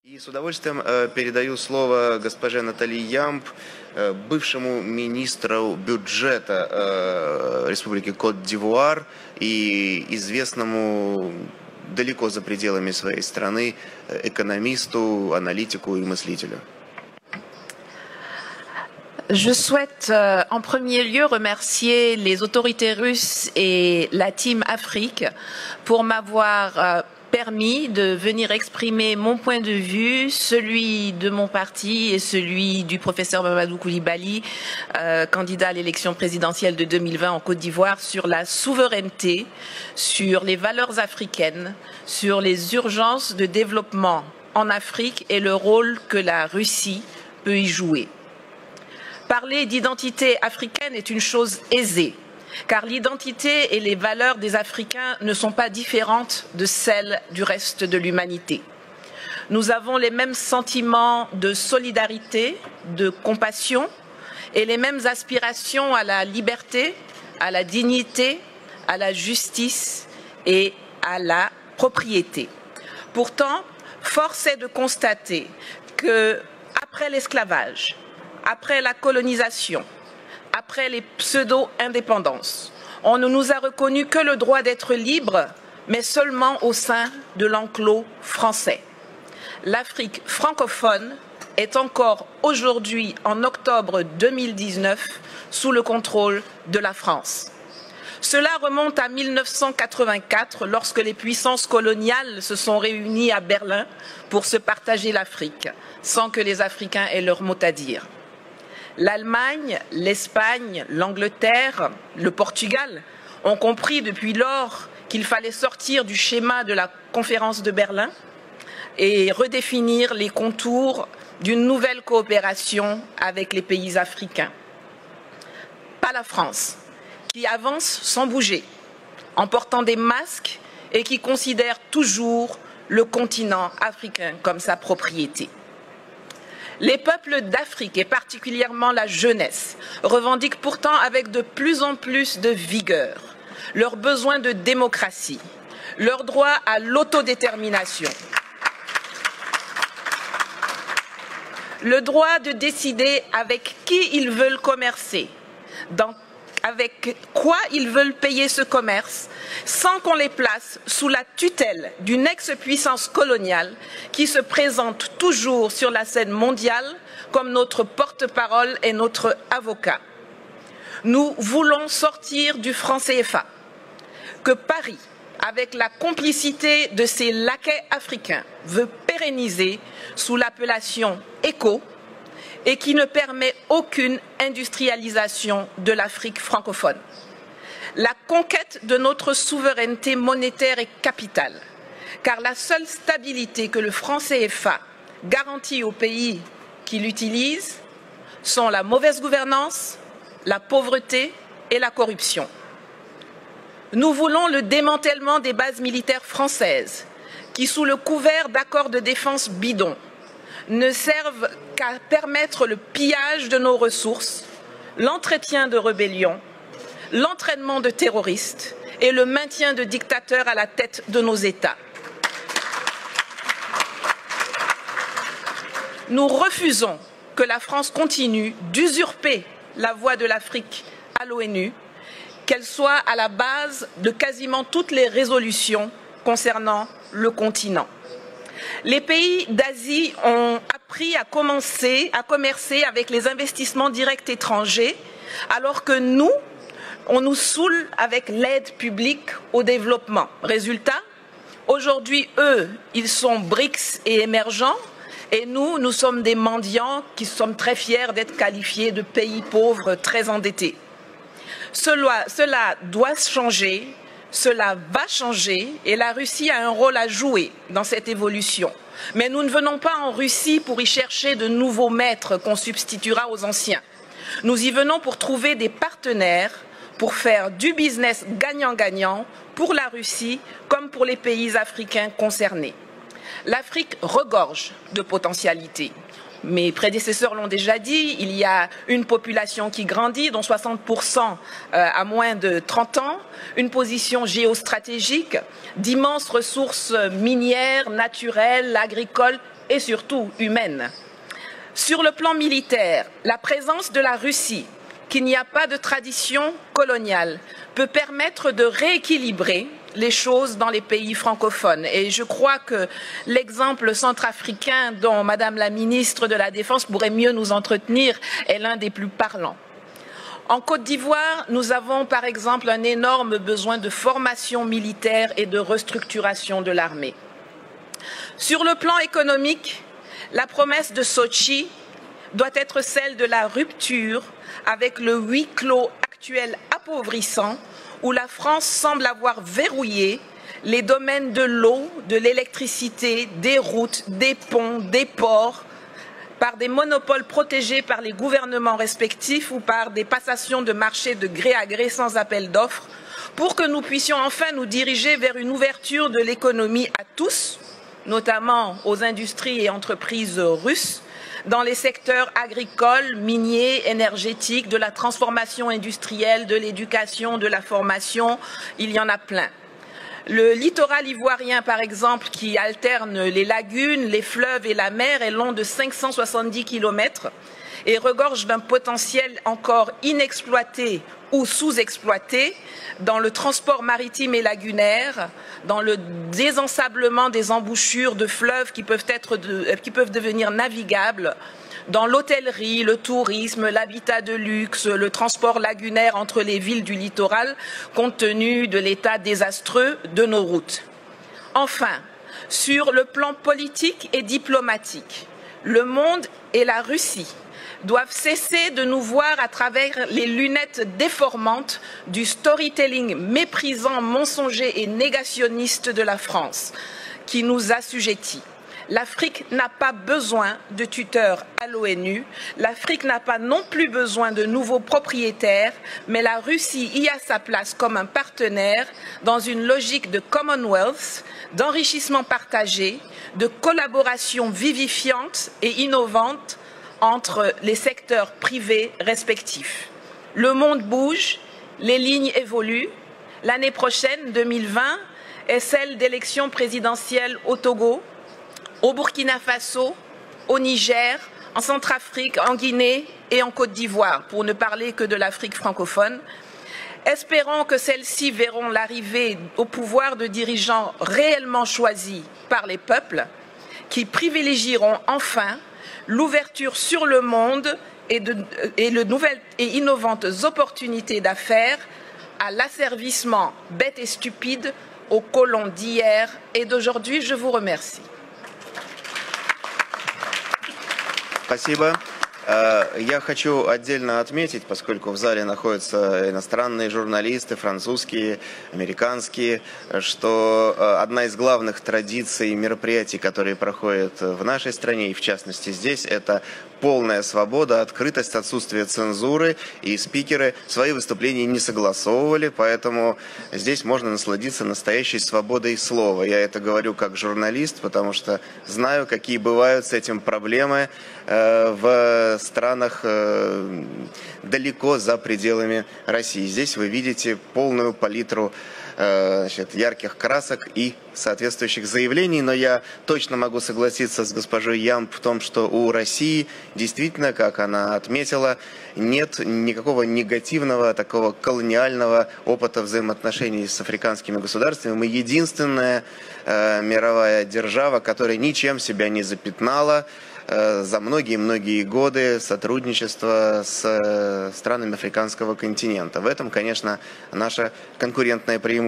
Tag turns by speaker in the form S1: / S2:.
S1: И с удовольствием передаю слово госпоже Натали Ямб, бывшему министру бюджета Республики Кот-д'Ивуар и известному далеко за пределами своей страны экономисту, аналитику и мыслителю.
S2: Je souhaite en premier lieu remercier les autorités russes et la Team Afrique pour m'avoir permis de venir exprimer mon point de vue, celui de mon parti et celui du professeur Mamadou Koulibaly, candidat à l'élection présidentielle de 2020 en Côte d'Ivoire, sur la souveraineté, sur les valeurs africaines, sur les urgences de développement en Afrique et le rôle que la Russie peut y jouer. Parler d'identité africaine est une chose aisée, car l'identité et les valeurs des Africains ne sont pas différentes de celles du reste de l'humanité. Nous avons les mêmes sentiments de solidarité, de compassion et les mêmes aspirations à la liberté, à la dignité, à la justice et à la propriété. Pourtant, force est de constater que, après l'esclavage, après la colonisation, après les pseudo-indépendances, on ne nous a reconnu que le droit d'être libre, mais seulement au sein de l'enclos français. L'Afrique francophone est encore aujourd'hui, en octobre 2019, sous le contrôle de la France. Cela remonte à 1984, lorsque les puissances coloniales se sont réunies à Berlin pour se partager l'Afrique, sans que les Africains aient leur mot à dire. L'Allemagne, l'Espagne, l'Angleterre, le Portugal ont compris depuis lors qu'il fallait sortir du schéma de la conférence de Berlin et redéfinir les contours d'une nouvelle coopération avec les pays africains. Pas la France, qui avance sans bouger, en portant des masques et qui considère toujours le continent africain comme sa propriété. Les peuples d'Afrique, et particulièrement la jeunesse, revendiquent pourtant avec de plus en plus de vigueur leur besoin de démocratie, leur droit à l'autodétermination, le droit de décider avec qui ils veulent commercer, avec quoi ils veulent payer ce commerce, sans qu'on les place sous la tutelle d'une ex-puissance coloniale qui se présente toujours sur la scène mondiale comme notre porte-parole et notre avocat. Nous voulons sortir du franc CFA, que Paris, avec la complicité de ses laquais africains, veut pérenniser sous l'appellation ECO, et qui ne permet aucune industrialisation de l'Afrique francophone. La conquête de notre souveraineté monétaire est capitale, car la seule stabilité que le franc CFA garantit aux pays qui l'utilisent sont la mauvaise gouvernance, la pauvreté et la corruption. Nous voulons le démantèlement des bases militaires françaises, qui, sous le couvert d'accords de défense bidons, ne servent qu'à permettre le pillage de nos ressources, l'entretien de rébellions, l'entraînement de terroristes et le maintien de dictateurs à la tête de nos États. Nous refusons que la France continue d'usurper la voix de l'Afrique à l'ONU, qu'elle soit à la base de quasiment toutes les résolutions concernant le continent. Les pays d'Asie ont appris à commercer avec les investissements directs étrangers, alors que nous, on nous saoule avec l'aide publique au développement. Résultat, aujourd'hui, eux, ils sont BRICS et émergents, et nous, nous sommes des mendiants qui sommes très fiers d'être qualifiés de pays pauvres très endettés. Cela doit changer. Cela va changer et la Russie a un rôle à jouer dans cette évolution. Mais nous ne venons pas en Russie pour y chercher de nouveaux maîtres qu'on substituera aux anciens. Nous y venons pour trouver des partenaires, pour faire du business gagnant-gagnant pour la Russie comme pour les pays africains concernés. L'Afrique regorge de potentialités. Mes prédécesseurs l'ont déjà dit, il y a une population qui grandit, dont 60% à moins de 30 ans, une position géostratégique, d'immenses ressources minières, naturelles, agricoles et surtout humaine. Sur le plan militaire, la présence de la Russie, qui n'y a pas de tradition coloniale, peut permettre de rééquilibrer les choses dans les pays francophones. Et je crois que l'exemple centrafricain dont Madame la ministre de la Défense pourrait mieux nous entretenir est l'un des plus parlants. En Côte d'Ivoire, nous avons par exemple un énorme besoin de formation militaire et de restructuration de l'armée. Sur le plan économique, la promesse de Sochi doit être celle de la rupture avec le huis clos actuel appauvrissant où la France semble avoir verrouillé les domaines de l'eau, de l'électricité, des routes, des ponts, des ports, par des monopoles protégés par les gouvernements respectifs ou par des passations de marché de gré à gré sans appel d'offres, pour que nous puissions enfin nous diriger vers une ouverture de l'économie à tous, notamment aux industries et entreprises russes, dans les secteurs agricoles, miniers, énergétiques, de la transformation industrielle, de l'éducation, de la formation, il y en a plein. Le littoral ivoirien, par exemple, qui alterne les lagunes, les fleuves et la mer, est long de 570 km et regorge d'un potentiel encore inexploité ou sous-exploité dans le transport maritime et lagunaire, dans le désensablement des embouchures de fleuves qui peuvent devenir navigables, dans l'hôtellerie, le tourisme, l'habitat de luxe, le transport lagunaire entre les villes du littoral, compte tenu de l'état désastreux de nos routes. Enfin, sur le plan politique et diplomatique, le monde et la Russie doivent cesser de nous voir à travers les lunettes déformantes du storytelling méprisant, mensonger et négationniste de la France, qui nous assujettit. L'Afrique n'a pas besoin de tuteurs à l'ONU, l'Afrique n'a pas non plus besoin de nouveaux propriétaires, mais la Russie y a sa place comme un partenaire dans une logique de Commonwealth, d'enrichissement partagé, de collaboration vivifiante et innovante entre les secteurs privés respectifs. Le monde bouge, les lignes évoluent. L'année prochaine, 2020, est celle d'élections présidentielles au Togo, au Burkina Faso, au Niger, en Centrafrique, en Guinée et en Côte d'Ivoire, pour ne parler que de l'Afrique francophone. Espérons que celles-ci verront l'arrivée au pouvoir de dirigeants réellement choisis par les peuples, qui privilégieront enfin l'ouverture sur le monde et de nouvelles et innovantes opportunités d'affaires à l'asservissement bête et stupide aux colons d'hier et d'aujourd'hui. Je vous remercie.
S1: Спасибо. Я хочу отдельно отметить, поскольку в зале находятся иностранные журналисты, французские, американские, что одна из главных традиций мероприятий, которые проходят в нашей стране и в частности здесь, это полная свобода, открытость, отсутствие цензуры, и спикеры свои выступления не согласовывали, поэтому здесь можно насладиться настоящей свободой слова. Я это говорю как журналист, потому что знаю, какие бывают с этим проблемы в странах далеко за пределами России. Здесь вы видите полную палитру ярких красок и соответствующих заявлений, но я точно могу согласиться с госпожой Ямб в том, что у России действительно, как она отметила, нет никакого негативного, такого колониального опыта взаимоотношений с африканскими государствами. Мы единственная мировая держава, которая ничем себя не запятнала за многие-многие годы сотрудничества с странами африканского континента. В этом, конечно, наше конкурентное преимущество.